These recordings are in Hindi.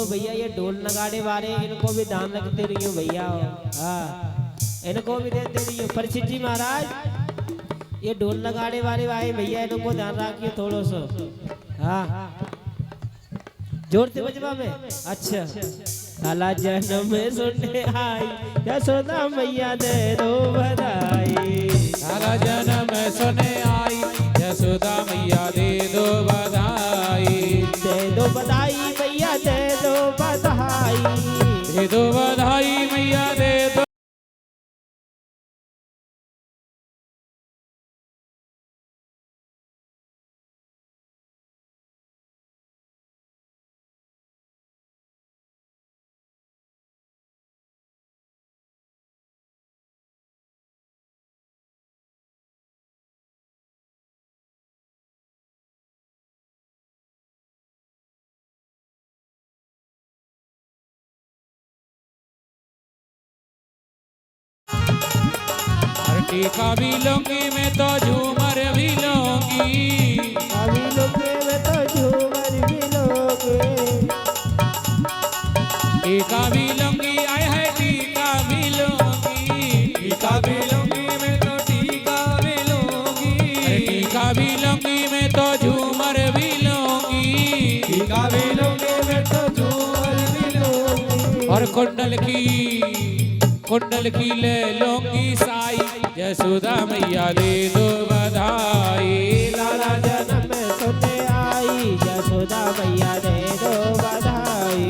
भैया ये ढोल नगाड़े वाले इनको भी दान रखते रहियो भैया। हाँ इनको भी देते रहियो। परिचित जी महाराज ये ढोल नगाड़े वाले आए भैया इनको ध्यान रखिए थोड़ो सो। हाँ जोर से बजवा में। अच्छा काला जन्म सुनने आई यशोदा मैया दे दो बधाई। काला जन्म सुने आई यशोदा मैया दे दो बधाई। दे दो बधाई मैया दे दो बधाई। दे दो बधाई मैया दे दो। टीका भी लूंगी मैं तो झूमर भी लूंगी। अभी लोगे मैं तो झूमर भी लोगे। टीका भी लूंगी आए है टीका भी लूंगी। टीका भी लूंगी मैं तो टीका भी लूंगी। टीका भी लूंगी मैं तो झूमर भी लूंगी। टीका भी लूंगी मैं तो झूमर भी लूंगी। और कुंडल की ले लूंगी साई यशोदा मैया दे दो बधाई। लाला जन्म सुनने आई यशोदा मैया दे दो बधाई।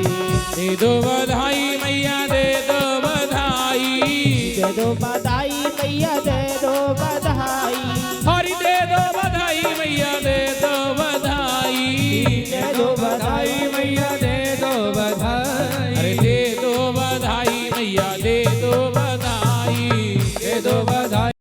दे दो बधाई मैया दे दो बधाई। दे दो बधाई मैया दे दो बधाई। हरि दे दो बधाई मैया दे दो बधाई। दे दो बधाई मैया दे दो बधाई। अरे दे दो बधाई मैया दे दो बधाई। दे दो बधाई।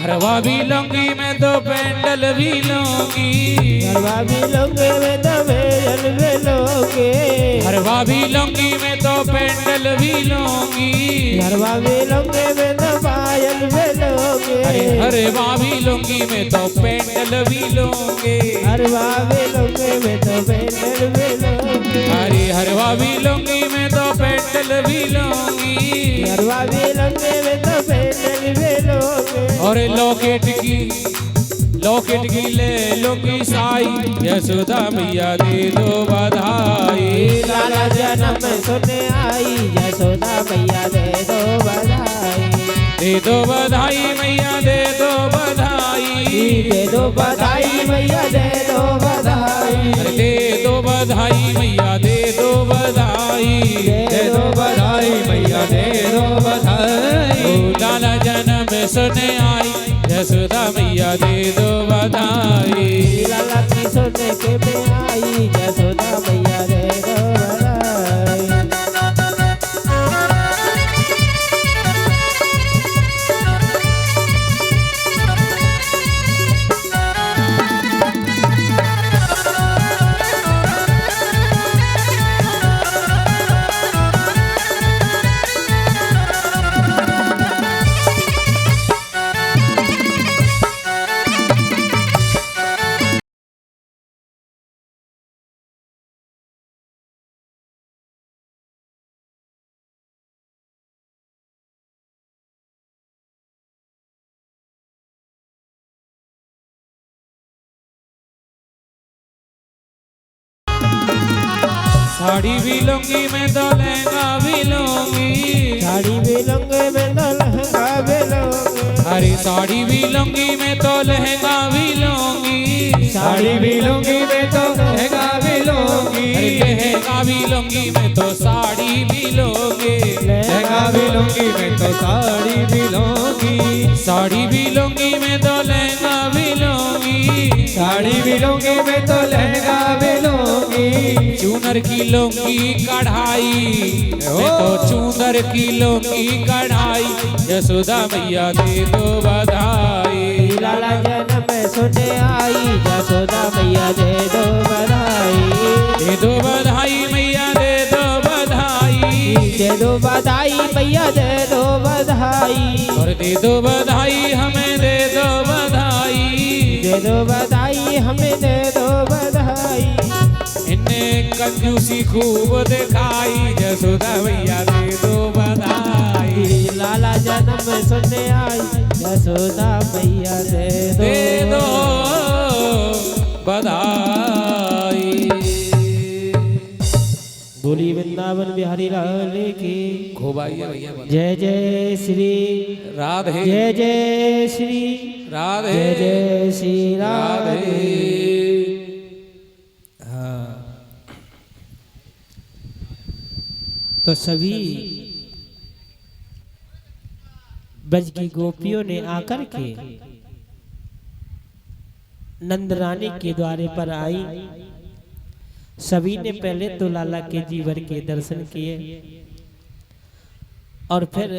घरवा भी लूंगी मैं तो पेंडल भी लूंगी। घरवा भी लोगे मैं तो भेजल भी लोगे। घरवा भी लूंगी मैं तो पेंडल भी लूंगी। घरवा भी लोगे मैं तो पायल भी लोगे। घरवा भी लूंगी मैं तो पेंडल भी लूंगी। घरवा भी लोगे मैं तो भेजल भी लोगे। अरे हरवा भी लूंगी मैं तो पेंडल भी लूंगी। घरवा भी लोगे मैं तो भेजल भी लोगे। और लॉकेट की ले लूंगी साई यशोदा मैया दे दो बधाई। लाला जन्म सुनने आई यशोदा मैया दे दो बधाई। दे दो बधाई मैया दे दो बधाई। दे दो बधाई मैया दे दो बधाई। दे दो बधाई मैया दे दो बधाई। दे दो बधाई मैया दे दो बधाई। लाला जन्म सुने आई यशोदा मैया दे दो बधाई। लाला की सुनने के में आई यशोदा मैया दे दो बधाई। साड़ी भी लूंगी मैं तो लहंगा भी लूंगी। साड़ी भी लूंगी मैं तो लहंगा भी लूंगी। अरे साड़ी भी लूंगी मैं तो लहंगा भी लूंगी। साड़ी भी लूंगी मैं तो लहंगा भी लूंगी। अरे लहंगा भी लूंगी मैं तो साड़ी भी लूंगी। लहंगा भी लूंगी मैं तो साड़ी भी लूंगी। साड़ी भी लूंगी मैं तो लहंगा भी लूंगी। साड़ी भी लूंगी मैं तो लहंगा भी लूंगी। चूनर की लूंगी कढ़ाई मैं तो चूनर की लूंगी कढ़ाई। यशोदा मैया दे दो बधाई। लाला जन्म सुने आई यशोदा मैया दे दो बधाई। दे दो बधाई मैया दे दो बधाई। दे दो बधाई मैया दे दो बधाई। और दे दो बधाई हमें दे दो बधाई। दे दो बधाई हमें दे दो बधाई। इन्ने कंजूसी खूब दिखाई। यशोदा मैया दे दो बधाई। लाला जन्म सुनने आई यशोदा मैया दे दो बधाई। बोली वृंदावन बिहारी लाल की खूब आइए भैया। जय जय श्री राधे जय जय श्री राधे जय जय श्री राधे। हाँ तो सभी ब्रज की गोपियों ने आकर के नंद रानी के द्वारे पर आई। सभी ने पहले तो लाला के जीवर के दर्शन किए और फिर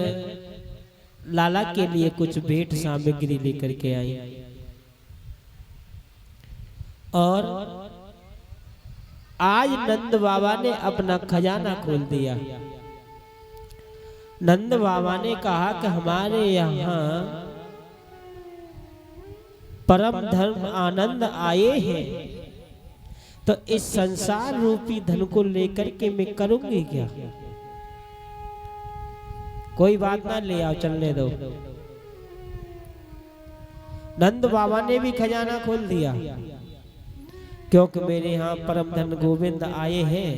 लाला के लिए कुछ भेंट सामग्री लेकर के आई। और आज नंद बाबा ने अपना खजाना खोल दिया। नंद बाबा ने कहा कि हमारे यहाँ परम धर्म आनंद आए हैं, तो इस संसार रूपी धन को लेकर के मैं करूंगी क्या? कोई बात ना, ले आओ, चलने दो। नंद बाबा ने भी खजाना खोल दिया, क्योंकि मेरे यहाँ परम धन गोविंद आए हैं,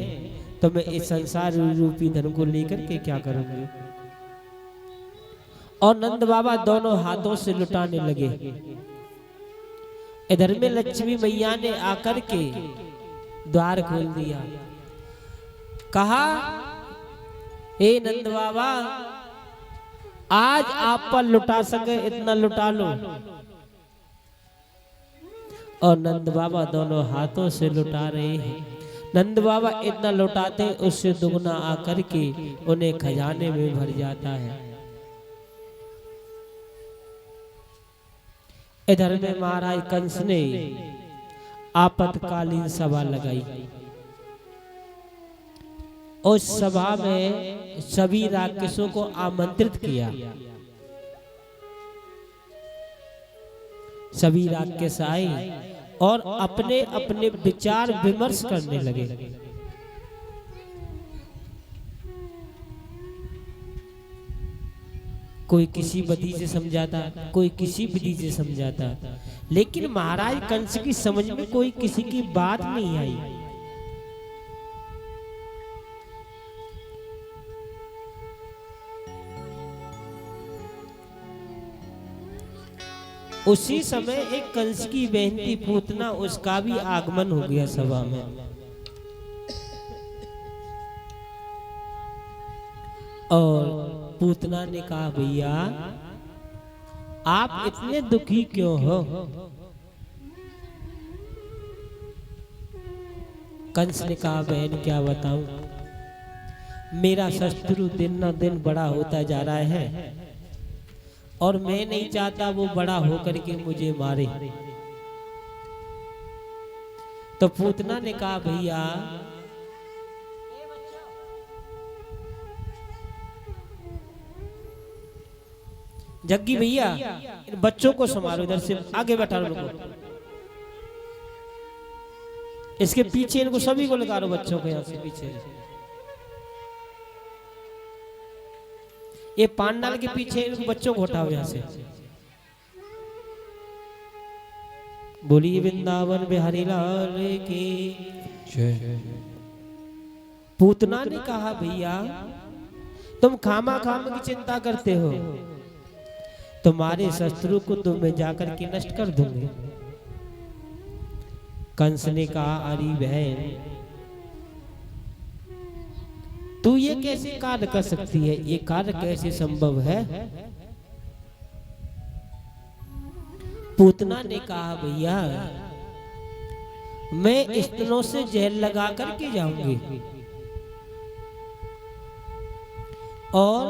तो मैं इस संसार रूपी धन को लेकर के क्या करूंगी। और नंद बाबा दोनों हाथों से लुटाने लगे। इधर में लक्ष्मी मैया ने आकर के द्वार खोल दिया। कहा, हे नंद बाबा, आज आप पर लुटा सके इतना लुटा लो। और नंद बाबा दोनों हाथों से लुटा रहे हैं। नंद बाबा इतना लुटाते उससे दुगना आकर के उन्हें खजाने में भर जाता है। इधर में महाराज कंस ने आपातकालीन सभा लगाई। उस सभा में सभी राक्षसों को आमंत्रित किया। सभी राक्षस आए और अपने अपने विचार विमर्श करने लगे। कोई किसी विधि से समझाता, कोई किसी विधि से समझाता, लेकिन महाराज कंस की समझ में कोई किसी की बात नहीं आई। उसी समय एक कंस की बहन थी पूतना, उसका भी आगमन हो गया सभा में। और पूतना ने कहा, भैया आप इतने दुखी क्यों हो? कंस ने कहा, बहन क्या बताऊं, मेरा शत्रु दिन न दिन बड़ा होता जा रहा है और मैं नहीं चाहता वो बड़ा होकर के मुझे मारे। तो पूतना ने कहा, भैया जग्गी भैया, इन बच्चों को संभालो, इधर से आगे बैठा लो लोगों, इसके पीछे इनको सभी को लगा लो, बच्चों को यहाँ से पीछे। ये पांडाल के पीछे इनको बच्चों को हटाओ यहाँ से। बोलिए वृंदावन बिहारी लाल की। पूतना ने कहा भैया तुम खामा खाम की चिंता करते हो, तुम्हारे शत्रु को तो मैं जाकर के नष्ट कर दूंगी। कंस ने कहा अरे बहन तू ये कैसे कार्य कर सकती है, ये कार्य कैसे संभव है। पूतना ने कहा भैया मैं स्तनों से जहर लगा करके जाऊंगी और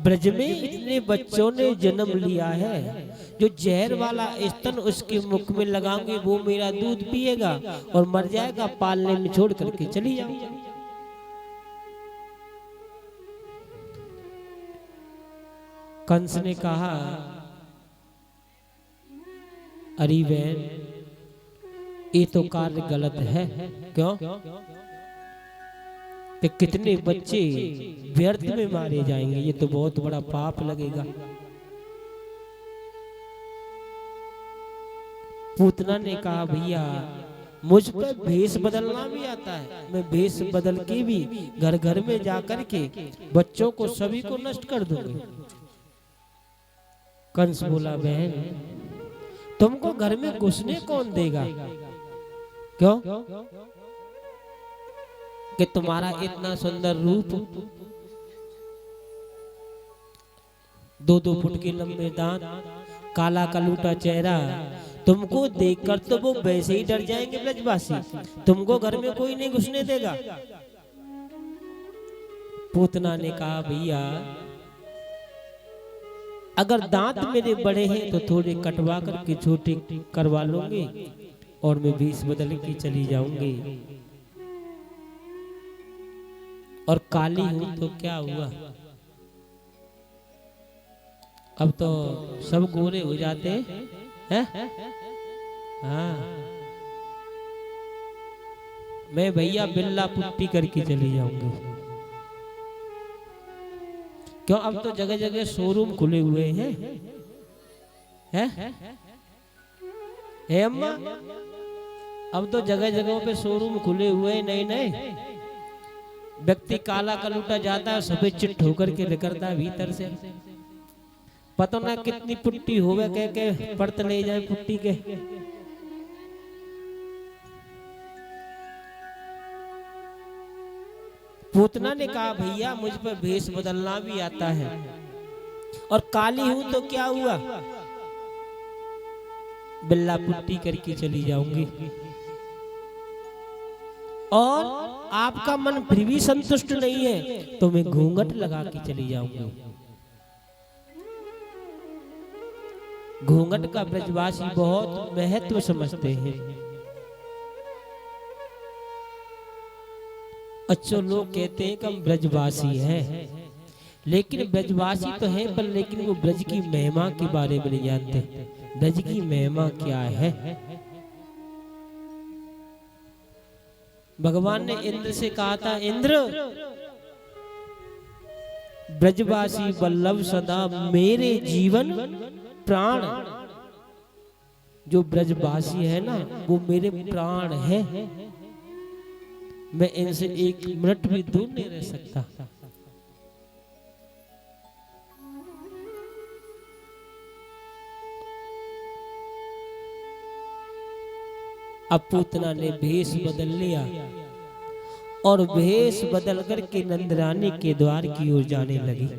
ब्रज में इतने बच्चों ने जन्म लिया है, जो जहर वाला स्तन उसके मुख में लगाऊंगी वो मेरा दूध पिएगा और मर जाएगा, पालने में छोड़ करके चली जाऊंगी। कंस ने कहा अरे बहन ये तो कार्य गलत है। क्यों कि कितने बच्चे व्यर्थ में मारे जाएंगे, ये तो बहुत बड़ा पाप लगेगा। पूतना ने कहा भैया मुझ पर भेष बदलना भी आता है, मैं भेष बदल के भी घर घर में जाकर के बच्चों को सभी को नष्ट कर दूंगी। कंस बोला बहन तुमको घर में घुसने कौन देगा। क्यों कि तुम्हारा इतना सुंदर रूप, 2-2 फुट के लंबे दांत, काला कलूटा चेहरा, तुमको देखकर तो वो वैसे ही डर जाएंगे ब्रजवासी, तुमको घर में कोई नहीं घुसने देगा। पूतना ने कहा भैया अगर दांत मेरे बड़े हैं तो थोड़े कटवा करके छोटे करवा लूंगी और मैं भेष बदल के चली जाऊंगी। और काली हूं तो क्या हुआ, अब तो सब गोरे हो जाते हैं। हाँ मैं भैया बिल्ला पुट्टी करके चली जाऊंगी। क्यों अब तो जगह जगह शोरूम खुले हुए हैं अम्मा, अब तो जगह जगहों पे शोरूम खुले हुए नए नए। व्यक्ति काला कलूटा जाता है सफेद चिट्ठ होकर के निकलता है भीतर से, पता ना कितनी पुट्टी होवे कह के पड़त ले जाए पुट्टी के। पूतना ने कहा भैया मुझ पर भेष बदलना भी आता है और काली हूं तो क्या हुआ, बिल्ला पुट्टी करके चली जाऊंगी। और आपका मन फिर भी संतुष्ट नहीं है तो मैं घूंघट लगा के चली जाऊंगी। घूंघट का ब्रजवासी बहुत महत्व समझते हैं। अच्छे लोग कहते हैं कि हम ब्रजवासी हैं, लेकिन ब्रजवासी तो हैं पर लेकिन वो ब्रज की महिमा के बारे में नहीं जानते। ब्रज की महिमा क्या है। भगवान ने इंद्र से कहा था इंद्र ब्रजवासी वल्लभ सदा मेरे जीवन प्राण, जो ब्रजवासी है ना वो मेरे प्राण है, मैं इनसे एक मिनट भी दूर नहीं रह सकता। अब पूतना ने भेष बदल लिया और भेष बदल करके नंदरानी के द्वार की ओर जाने लगी।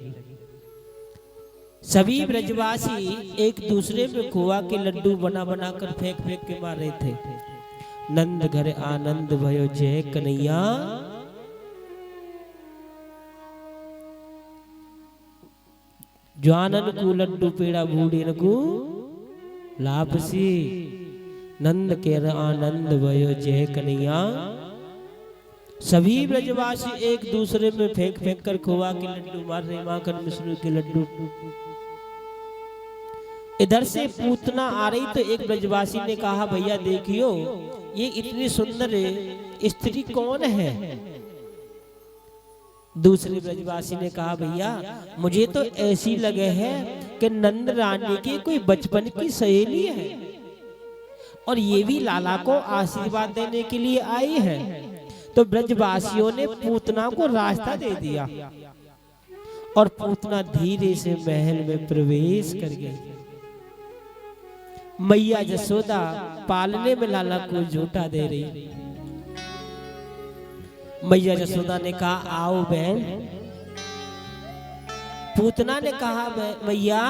सभी ब्रजवासी एक दूसरे में खोआ के लड्डू बना बना कर फेंक फेंक के मार रहे थे। नंद घर आनंद भयो जय कन्हैया, ज्वानन को लड्डू पेड़ा बूढ़ी को लापसी। नंद के आनंद भयो जय कन्हैया। सभी ब्रजवासी एक दूसरे में फेंक फेंक कर खोआ के लड्डू मार रहे, माखन मिश्री के लड्डू। इधर से पूतना आ रही तो एक ब्रजवासी ने कहा भैया देखियो ये इतनी सुंदर स्त्री कौन है। दूसरे ब्रजवासी ने कहा भैया मुझे तो ऐसी लगे है कि नंद रानी की कोई बचपन की सहेली है और ये भी लाला को आशीर्वाद देने के लिए आई है। तो ब्रजवासियों ने पूतना को रास्ता दे दिया और पूतना धीरे से महल में प्रवेश कर गई। मैया जसोदा पालने में लाला को झूठा दे रही। मैया जसोदा ने कहा आओ बहन। पूतना ने कहा मैया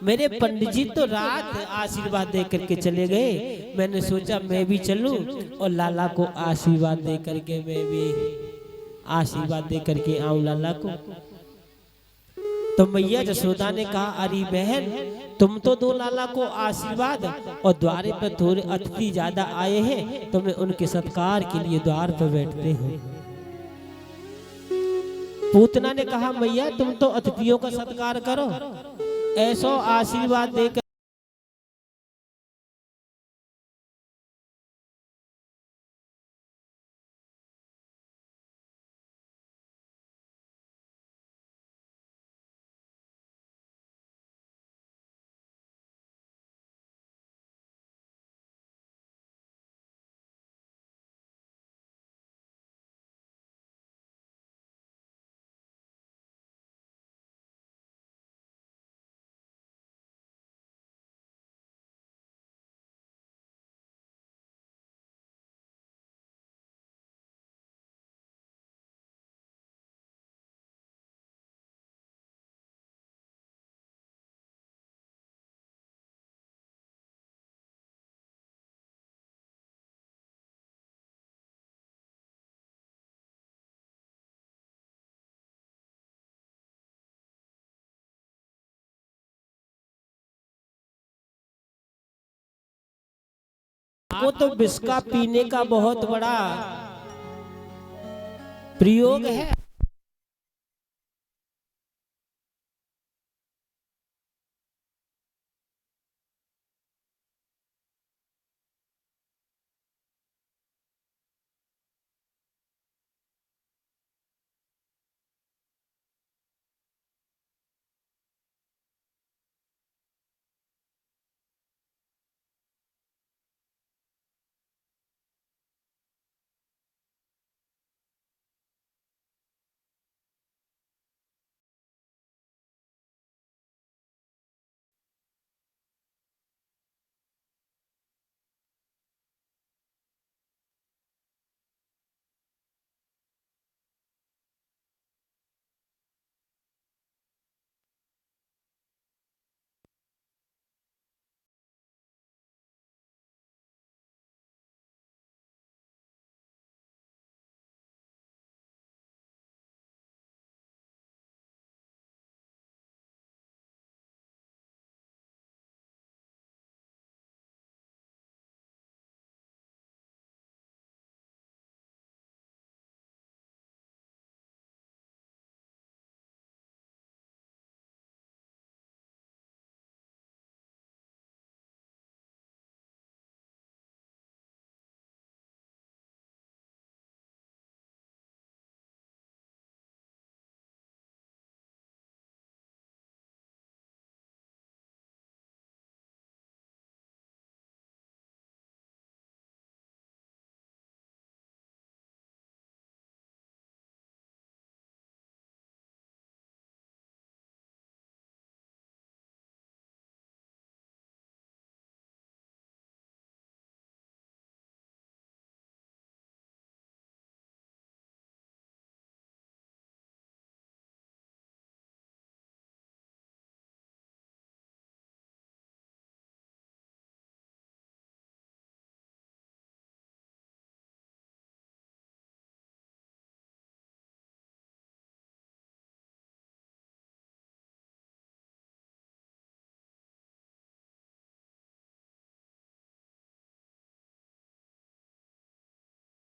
मेरे पंडित जी तो रात आशीर्वाद दे करके चले गए, मैंने सोचा मैं भी चलूं और लाला को आशीर्वाद दे करके मैं भी आशीर्वाद दे करके आऊं लाला को। तो मैया जसोदा ने कहा अरे बहन तुम तो दो लाला को आशीर्वाद, और द्वारे पर थोड़े अतिथि ज्यादा आए हैं तो मैं उनके सत्कार के लिए द्वार पर बैठते हूँ। पूतना ने कहा मैया तुम तो अतिथियों का सत्कार करो, ऐसो आशीर्वाद देकर को तो विस्का पीने का बहुत बड़ा प्रयोग है।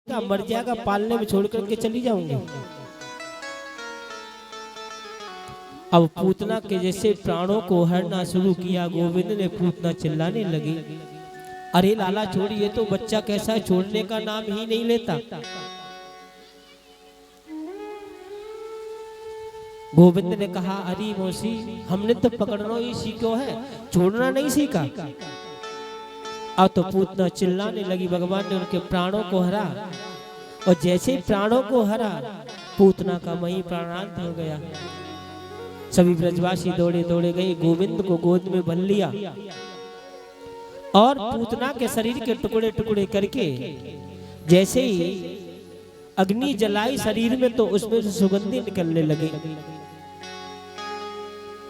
मर जाएगा पालने में छोड़ करके चली जाऊंगी। अब पूतना के जैसे प्राणों को हरना शुरू किया, गोविंद ने पूतना चिल्लाने लगी अरे लाला छोड़िए, तो बच्चा कैसा है, छोड़ने का नाम ही नहीं लेता। गोविंद ने कहा अरे मौसी हमने तो पकड़ना ही सीखो है, छोड़ना नहीं सीखा। अब तो पूतना चिल्लाने लगी, भगवान ने उनके प्राणों को हरा और जैसे ही प्राणों को हरा, पूतना का वहीं प्राणांत हो गया। सभी ब्रजवासी दौड़े दौड़े गए, गोविंद को गोद में भर लिया और पूतना के शरीर के टुकड़े टुकड़े करके जैसे ही अग्नि जलाई शरीर में, तो उसमें से सुगंधी निकलने लगी।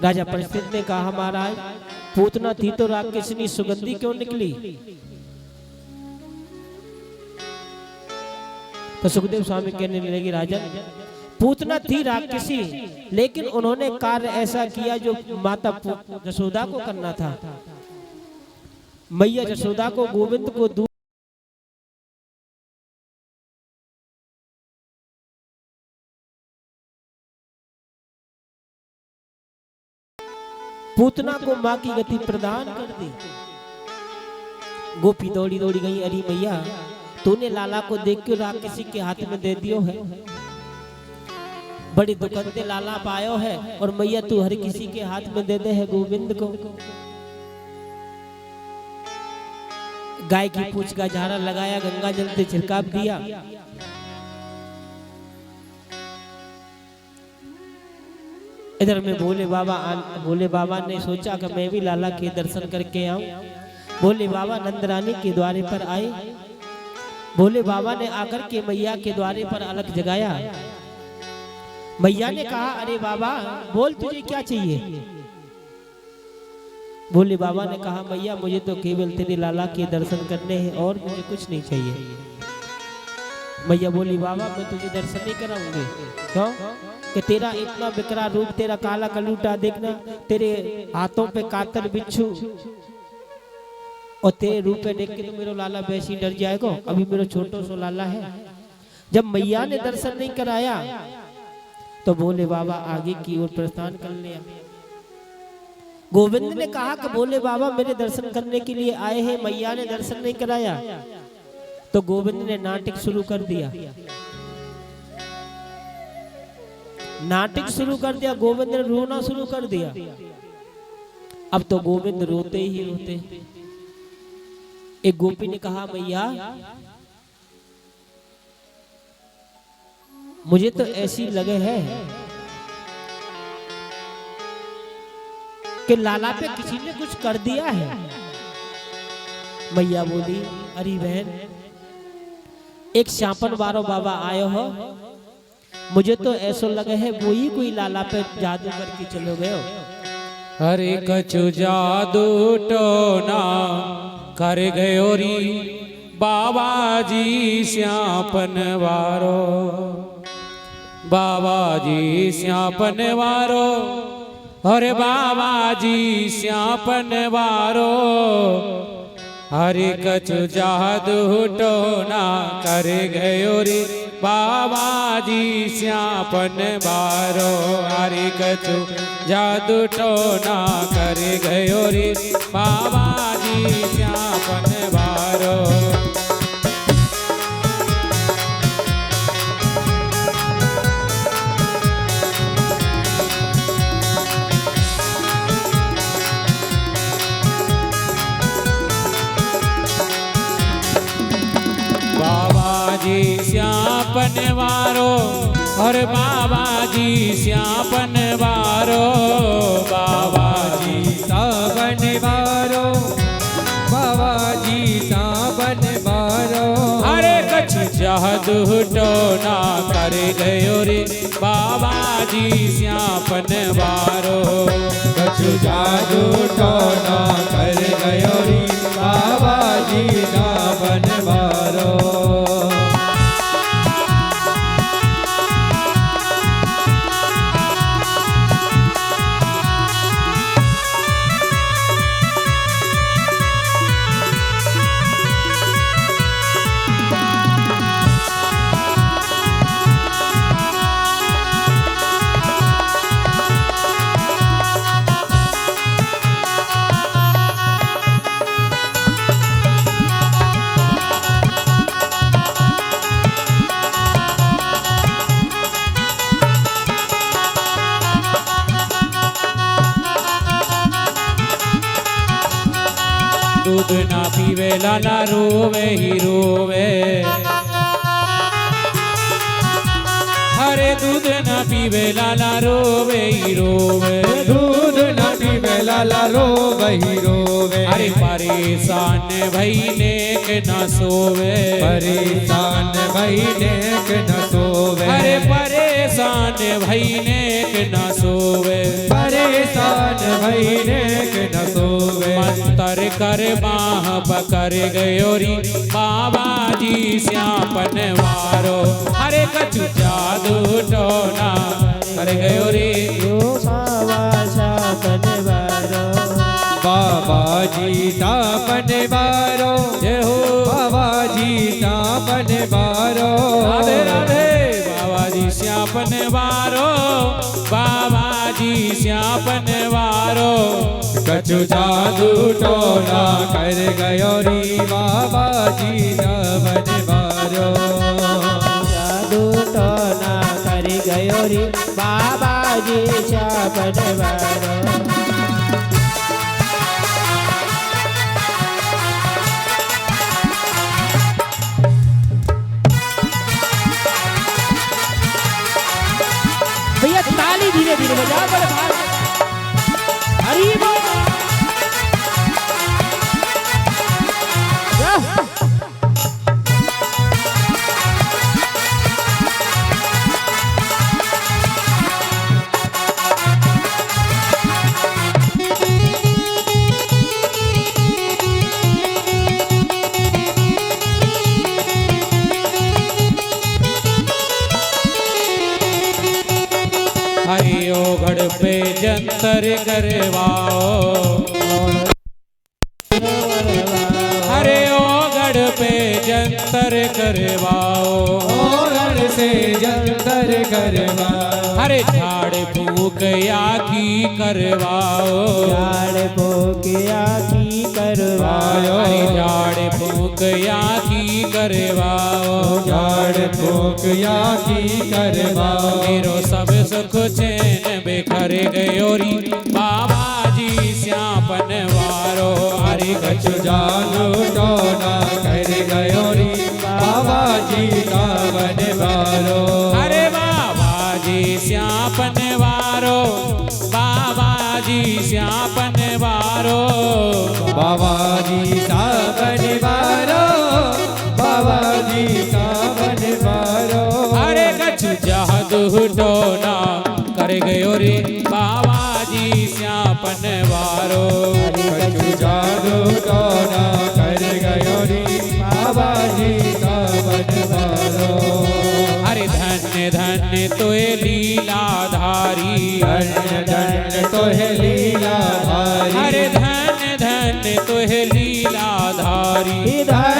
राजा परिस्थित ने कहा, महाराज पूतना थी तो राक्षसनी, सुगंधी क्यों निकली? तो सुखदेव स्वामी कहने लगे, राजन पूतना थी राक्षसी, लेकिन उन्होंने कार्य ऐसा किया जो माता जसोदा को करना था। मैया जसोदा को गोविंद को दूध पूतना को मां की गति प्रदान कर दी। गोपी दौड़ी दौड़ी गई, अरे मैया तूने लाला को देख के राक्षसी के हाथ में दे दियो है, बड़ी दुखंते लाला पायो है, और मैया तू हर किसी के हाथ में दे दे है गोविंद को। गाय की पूंछ का झाड़ा लगाया, गंगा जल से छिड़काव दिया। इधर में भोले बाबा ने सोचा कि मैं भी लाला के दर्शन करके आऊं। भोले बाबा नंदरानी के द्वारे पर आए। भोले बाबा ने आकर के मैया के द्वारे पर अलग जगाया। मैया ने कहा, अरे बाबा बोल तुझे क्या चाहिए? भोले बाबा ने कहा, मैया मुझे तो केवल तेरे लाला के दर्शन करने हैं और मुझे कुछ नहीं चाहिए। मैया बोली, बाबा मैं तुझे दर्शन नहीं कराऊंगी। क्यों? कि तेरा इतना बिकरा रूप, तेरा काला कलूटा देखना, तेरे हाथों पे कातर बिच्छू, और तेरे रूप पे देख के तो मेरा लाला वैसे ही डर जाएगा। अभी मेरा छोटो सो लाला है। जब मैया ने दर्शन नहीं कराया तो भोले बाबा आगे की ओर प्रस्थान कर लिया। गोविंद ने कहा कि भोले बाबा मेरे दर्शन करने के लिए आए हैं, मैया ने दर्शन नहीं कराया। तो गोविंद ने नाटक शुरू कर दिया। नाटक शुरू कर दिया, गोविंद ने रोना शुरू कर दिया। अब तो गोविंद रोते ही रोते। एक गोपी ने कहा, मैया मुझे तो ऐसी लगे है कि लाला पे किसी ने कुछ कर दिया है। मैया बोली, अरे बहन एक श्यापन बारो बाबा आयो हो, मुझे तो ऐसा लगे है वो ही कोई लाला पे जादू करके चलो गए हो। अरे कछु जादू टोना कर गयो री बाबा जी श्यापन वारो, बाबा जी श्यापन वारो, अरे बाबा जी श्यापन वारो। हरे कछु जादू टोना कर गयो रे बाबा जी श्यापन वारो, हरे कछु जादू टोना कर गयो रे बाबा जी श्यापन वारो। श्यापन वारो, और बाबा जी श्यापन वारो, बाबा जी सावन वारो, बाबा जी सावन वारो। अरे कछु जादू टोना कर गयो रे बाबा जी श्यापन वारो, कछु जादू टोना कर गयो रे बाबा जी सावन वारो। दूध ना पीवे लाला रोवे ही रोवे, दूध न पीवे लाला रोवे ही रोवे। दूध न पीवे लाला रोवे ही रोवे। अरे परेशान भइले के न सोवे। परेशान भइले के न सोवे। अरे परेशान भइले के न सोवे। परेशान भइले के न सोवे। मंतर कर बाह पकड़ गयोरी बाबा जी श्यापन वारो। अरे कछु जादू टोना कर गयोरी बाबा शापन वारो। बाबा जी शापन वारो। जय हो बाबा जी शापन वारो। राधे राधे। बाबा जी श्यापन वारो। बाबा जी श्यापन वारो। कछु जादू टोना कर गयोरी बाबा जी शापन वारो। जादू टोना कर गयोरी बाबा जी शापन वारो। भैया ताली धीरे धीरे बजाओ बड़े भाई। हरी बोल। हरि ओघड़ पे जंतर करवाओ। हरे ओघड़ पे जंतर करवाओ। ओघड़ से जंतर करवाओ। हरे झाड़ फूक आखी करवाओ। झाड़ फूक आखी करवाओ। हरे झाड़ फूक आखी करवाओ। झाड़ फूक आखी करवाओ। मेरो सब सुख चैन बेखर गयोरी बाबा जी श्यापन वारो। हरे कछु जादू टोना कर गयोरी बाबा जी शापन वारो। अरे बाबा जी श्यापन वारो। बाबा जी श्यापन वारो। बाबा जी शापन वारो। बाबा जी शापन वारो। अरे कछु जादू टोना कर गयो रे बाबा जी श्यापन वारो। कछु जादू टोना कर गयोरी बाबा जी शापन वारो। अरे धन्य धन्य तोय लीलाधारी। धन्य धन्य तोहे लीलाधारी। अरे धन्य धन्य तोय लीलाधारी। धन्य